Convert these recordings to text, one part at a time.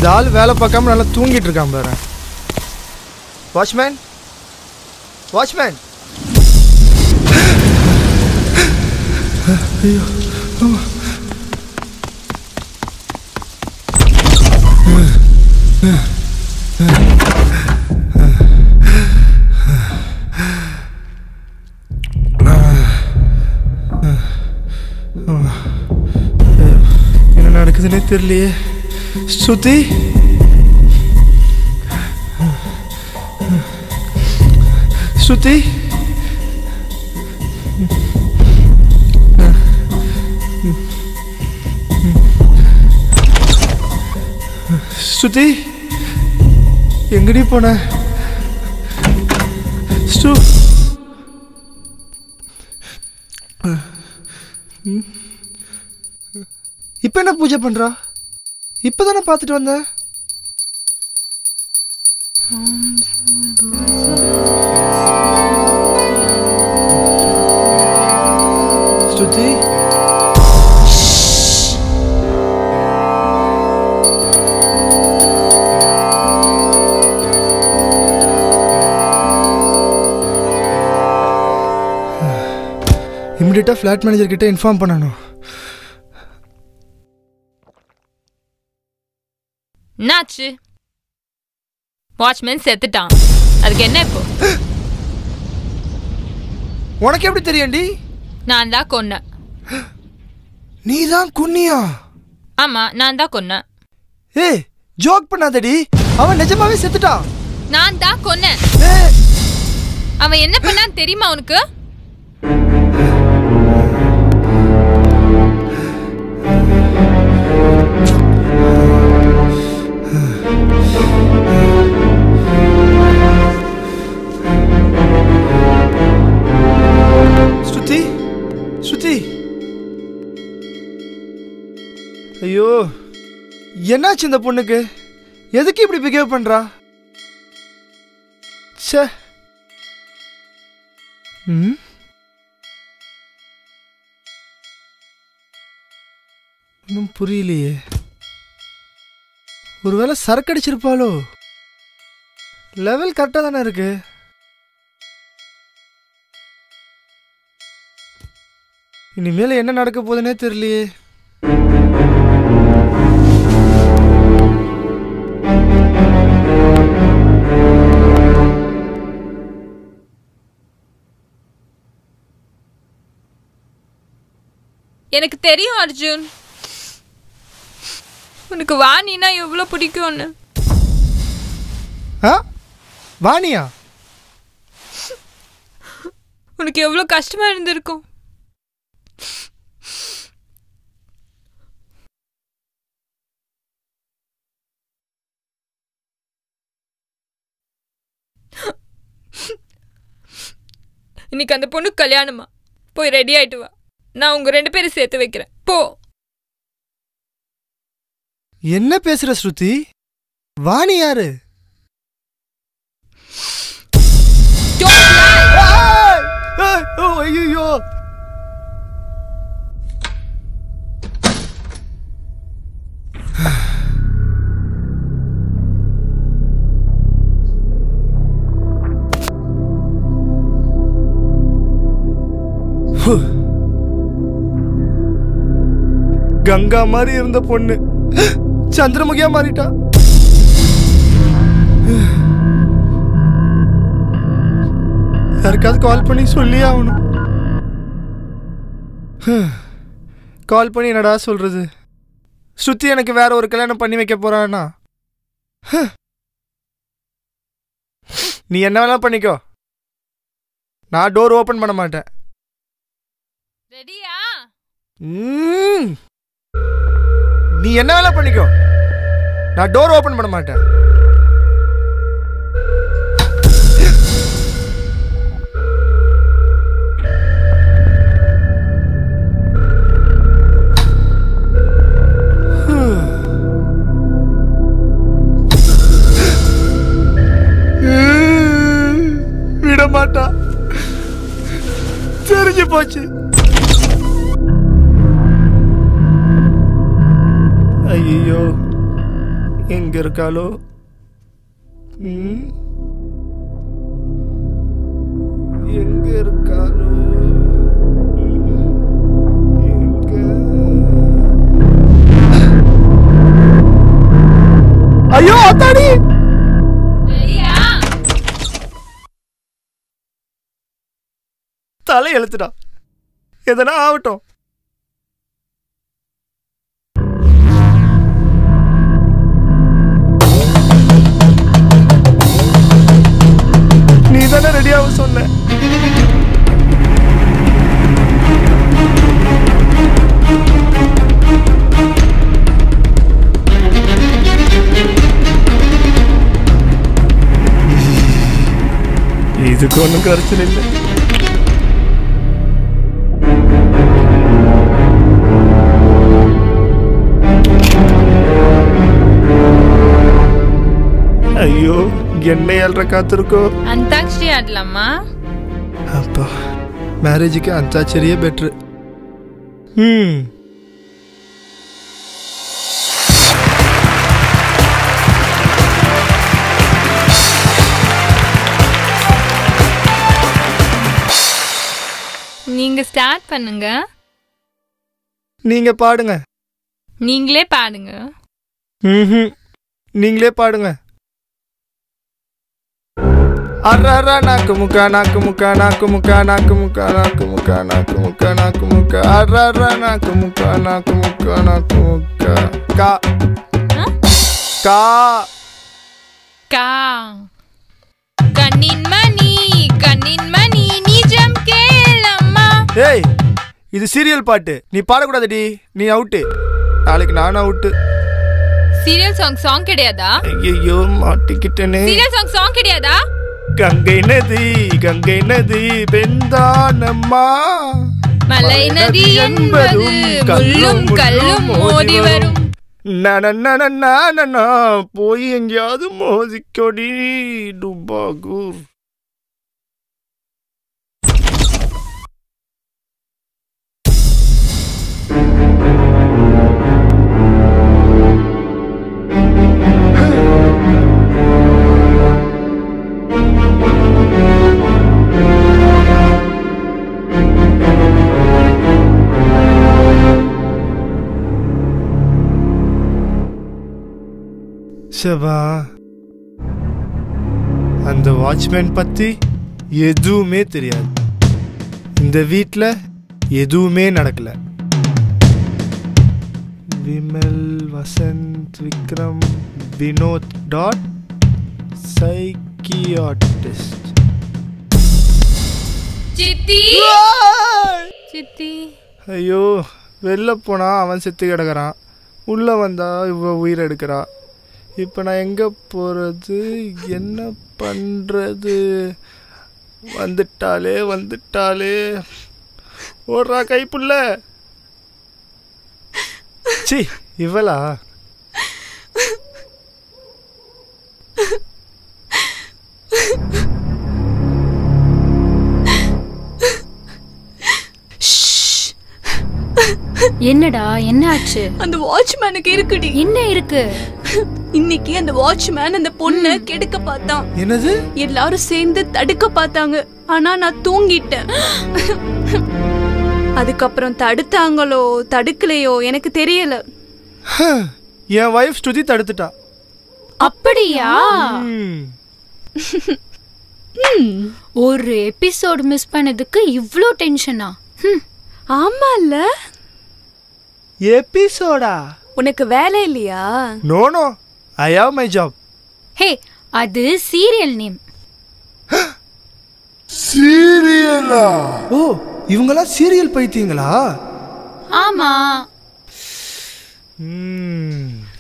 இந்த ஆள் வேலை பார்க்காம நல்லா தூங்கிட்டு இருக்கான் பாரு. Watchman, watchman. ஐயோ, என்ன நடக்குதுன்னே தெரியலையே. ஸ்ருதி, ஸ்ருதி, ஸ்ருதி, எங்கடி போன? ஸ்ரு, இப்ப என்ன பூஜை பண்றா? இப்பதானே பார்த்துட்டு வந்த. ஸ்ருதி, இமிடியேட்டா ஃபிளாட் மேனேஜர் கிட்ட இன்ஃபார்ம் பண்ணணும். என்னாச்சு? வாட்ச்மேன் செத்துட்டான். அதுக்கு என்ன இப்போ? உனக்கு எப்படி தெரியும்டி? நான் தான் கொன்னேன். நீ தான் கொன்னியா? ஆமா, நான் தான் கொன்னேன். ஏய், ஜோக் பண்ணாதடி. அவன் நிஜமாவே செத்துட்டான். நான் தான் கொன்னேன். அவன் என்ன பண்ணான்னு தெரியுமா உனக்கு? ஸ்ருதி, ஸ்ருதி, ஐயோ, என்னாச்சு இந்த பொண்ணுக்கு? எதுக்கு இப்படி பிஹேவ் பண்றா? ச்சே. இன்னும் புரியலையே. ஒருவேளை சரக்கு அடிச்சிருப்பாளோ? லெவல் கரெக்டா தானே இருக்கு. இனிமேல் என்ன நடக்க போகுதுன்னே தெரியலையே. எனக்கு தெரியும் அர்ஜுன், உனக்கு வாணினா எவ்வளவு பிடிக்கும்னு. வாணியா? உனக்கு எவ்வளவு கஷ்டமா இருந்திருக்கும். இன்னைக்கு அந்த பொண்ணு கல்யாணமா? போய் ரெடி ஆயிட்டு வா. நான் உங்க 2 பேரும் சேர்த்து வைக்கிறேன். போ. என்ன பேசுற ஸ்ருதி? வாணி யாரு? ஐயோ, கங்கா மாதிரி இருந்த பொண்ணு சந்திரமுகியா மாறிட்டா. யாருக்காவது கால் பண்ணி சொல்லி ஆகணும். கால் பண்ணி என்னடா சொல்றது? ஸ்ருதி எனக்கு வேற ஒரு கல்யாணம் பண்ணி வைக்க போறானா? நீ என்ன வேணா பண்ணிக்கோ, நான் டோர் ஓபன் பண்ண மாட்டேன். ரெடியா? நீ என்ன வேணா பண்ணிக்கோ, நான் டோர் ஓபன் பண்ண மாட்டேன். விட மாட்டா, தெரிஞ்சு போச்சு. ஐயோ, எங்க இருக்காளோ? எங்க இருக்காளோ? ஐயோ அத்தாடி! தலை எழுத்துடா, எதனா ஆகட்டும். நீ தானே ரெடியாக சொன்ன. இதுக்கு ஒன்றும் கரைச்சல் இல்லை. ஐயோ, என்ன ஏழ்ற காத்திருக்கோ. அந்தாக்ஷரி ஆடலாமா? அப்பா, மேரேஜுக்கு அந்தாச்சரியே பெட்ரு. நீங்க ஸ்டார்ட் பண்ணுங்க. நீங்க பாடுங்க. நீங்களே பாடுங்க. நீங்களே பாடுங்க. அரரா நாக்கு முக்கா நாக்கு முக்கா நாக்கு முக்கா நாக்கு முக்கா நாக்கு முக்கா நாக்கு முக்கா நாக்கு முக்கா அரரா நாக்கு முக்கா நாக்கு முக்கா நாக்கு முக்கா கா கா கா கண்ணின் மணி நிஜம் கேளம்மா. ஏய், இது சீரியல் பாட்டு, நீ பாடக்கூடாதுடி. நீ அவுட்டு. நாளைக்கு நானும் அவுட்டு. சீரியல் சாங் கிடையாதா? ஐயோ மாட்டிக்கிட்டேனே. சீரியல் சாங் கிடையாதா? கங்கை நதி பெண்தானம்மா. மலை நதி என்பது முள்ளும் கல்லும் மோதி வரும். போய் எங்கேயாவது மோதிக்கொடி டுபாகூர். சபா, அந்த வாட்ச்மேன் பத்தி எதுவுமே தெரியாது. இந்த வீட்டில் எதுவுமே நடக்கல. விமல், வசந்த், விக்ரம், வினோத் டாட் சைக்கியாட்ரிஸ்ட். சித்தி. ஐயோ, வெளில போனா அவன் செத்து கிடக்குறான், உள்ள வந்தா இவ உயிர் எடுக்கிறா. இப்போ நான் எங்கே போகிறது, என்ன பண்ணுறது? வந்துட்டாலே ஓடுறா கைப்புள்ள. சி, இவளா? என்னடா, என்ன ஆச்சு? அந்த வாட்ச்மேனுக்கு இருக்குடி. என்ன இருக்கு? இன்னைக்கு அந்த வாட்ச்மேன் அந்த பொண்ணை கெடுக்க பார்த்தான். என்னது? எல்லாரும் சேர்ந்து தடுக்க பார்த்தாங்க, ஆனா நான் தூங்கிட்டேன். அதுக்கப்புறம் தடுத்தாங்களோ தடுக்கலையோ எனக்கு தெரியல. என் வைஃப் ஸ்ருதி தடுத்துட்டா. அப்படியா? ஒரு எபிசோட் மிஸ் பண்ணதுக்கு இவ்ளோ டென்ஷனா? ஆமால. எபிசோடா? உனக்கு வேலை இல்லையா? No, I have my job. Hey, அது சீரியல் நேம். சீரியலா? ஓ, இவங்கெல்லாம் சீரியல் பைத்தியங்களா? ஆமா.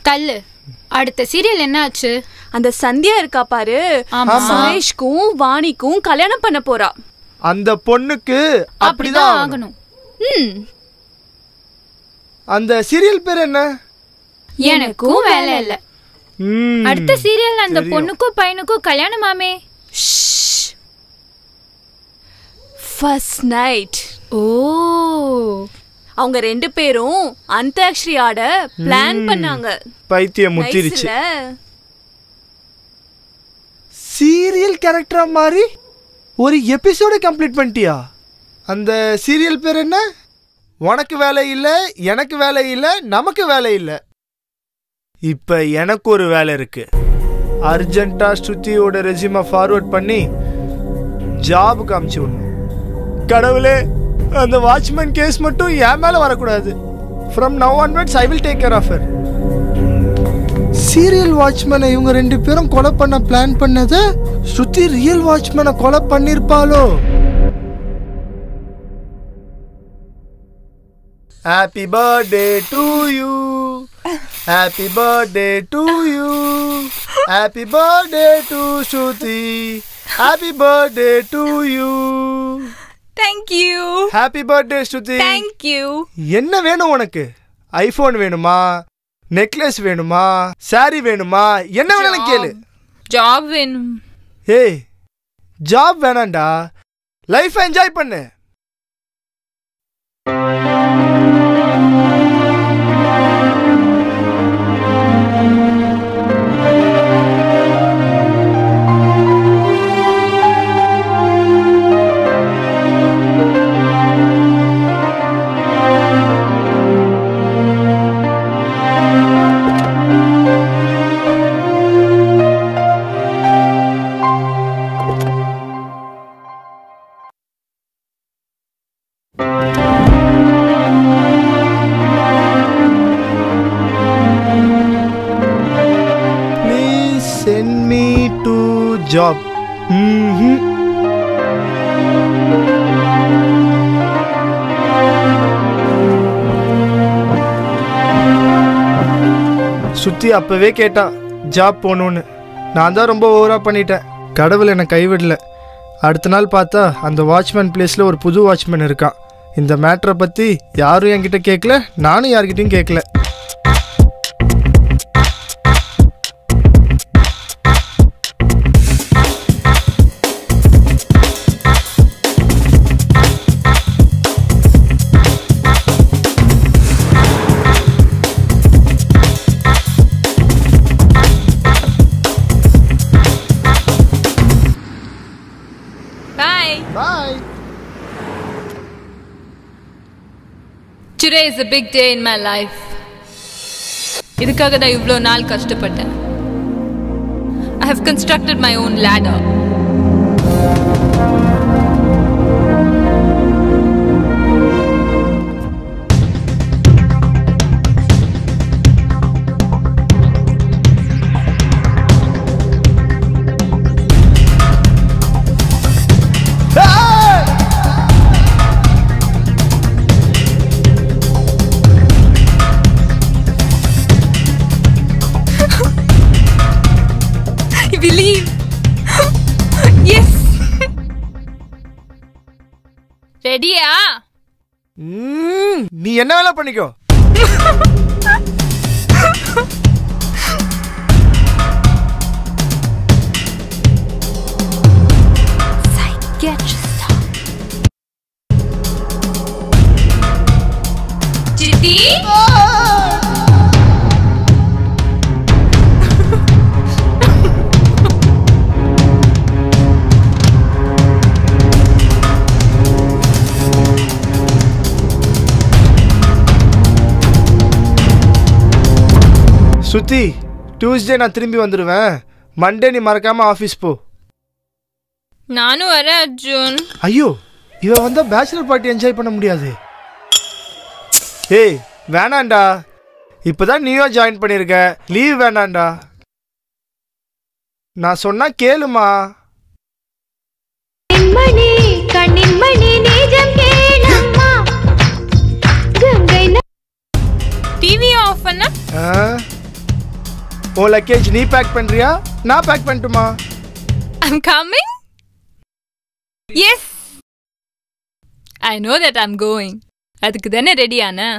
தள்ளு. அடுத்த சீரியல் என்ன ஆச்சு? அந்த சந்தியா இருக்கா பாரு, சுரேஷ்க்கும் வாணிக்கும் கல்யாணம் பண்ண போறா. அந்த பொண்ணுக்கு அப்படிதான் ஆகணும். அந்த சீரியல் பேர் என்ன? எனக்கும் வேலை இல்ல. அடுத்த சீரியல் அந்த பொண்ணுக்கும் பையனுக்கும் கல்யாணமாமே. First night. ஓ, அவங்க 2 பேரும் அந்தாக்ஷரி ஆட பிளான் பண்ணாங்க. பைத்தியம் முத்திருச்சு. சீரியல் கேரக்டரா மாதிரி ஒரு எபிசோட கம்ப்ளீட் பண்ணிட்டியா? அந்த சீரியல் பேர் என்ன? உனக்கு வேலை இல்லை, எனக்கு வேலை இல்லை, நமக்கு வேலை இல்லை. இப்ப எனக்கு ஒரு வேலை இருக்கு. அர்ஜென்ட்டா ஸ்ருதியோட ரெஸ்யூமை ஃபார்வர்ட் பண்ணி ஜாபுக்கு அமுச்சு விடணும். கடவுளே, அந்த வாட்ச்மேன் கேஸ் மட்டும் என் மேல வரக்கூடாது. From now onwards I will take care of her. Serial வாட்ச்மேனை இவங்க 2 பேரும் கொலை பண்ண பிளான் பண்ணது ஸ்ருதி ரியல் வாட்ச்மேனை கொலை பண்ணிருப்பாளோ? Happy birthday to you, happy birthday to you, happy birthday to Shruti, happy birthday to you. Thank you. Happy birthday Shruti. Thank you. என்ன வேணும் உனக்கு? ஐபோன் வேணுமா, நெக்லஸ் வேணுமா, சாரி வேணுமா, என்ன வேணும் கேளு. ஜாப் வேணும். ஏய், ஜாப் வேணாண்டா, லைஃப் என்ஜாய் பண்ணு. Send me to job. சுத்தி அப்பவே கேட்டா ஜாப் போகணும்னு. நான் தான் ரொம்ப ஓவரா பண்ணிட்டேன். கடவுள் என்னை கைவிடல. அடுத்த நாள் பார்த்தா அந்த வாட்ச்மேன் பிளேஸ்ல ஒரு புது வாட்ச்மேன் இருக்கான். இந்த மேட்டரை பத்தி யாரும் என்கிட்ட கேட்கல, நானும் யார்கிட்டையும் கேட்கல. Bye. Today is a big day in my life. இதுக்காக நான் இவ்வளோ நாள் கஷ்டப்பட்டேன். I have constructed my own ladder. Believe. Yes. ரெடியா? நீ என்ன வேலை பண்ணிக்கோ. சித்தி சுத்தி, டியூஸ்டே நான் திரும்பி வந்துடுவேன். மண்டே நீ மறக்காம ஆஃபீஸ் போ. நானும் வரேன் அர்ஜுன். ஐயோ, இவ வந்தா பேச்சுலர் பார்ட்டி என்ஜாய் பண்ண முடியாது. ஏய் வேணாண்டா, இப்பதான் நீயோ ஜாயின் பண்ணிருக்க, லீவ் வேணாண்டா. நான் சொன்னா கேளுமா. டிவி ஆஃப் பண்ண. ஓ லக்கேஜ் நீ பேக் பண்றியா, நான் பேக் பண்ணட்டுமா? I'm coming. Yes. I know that I'm going. அதுக்கு தானே ரெடியானா?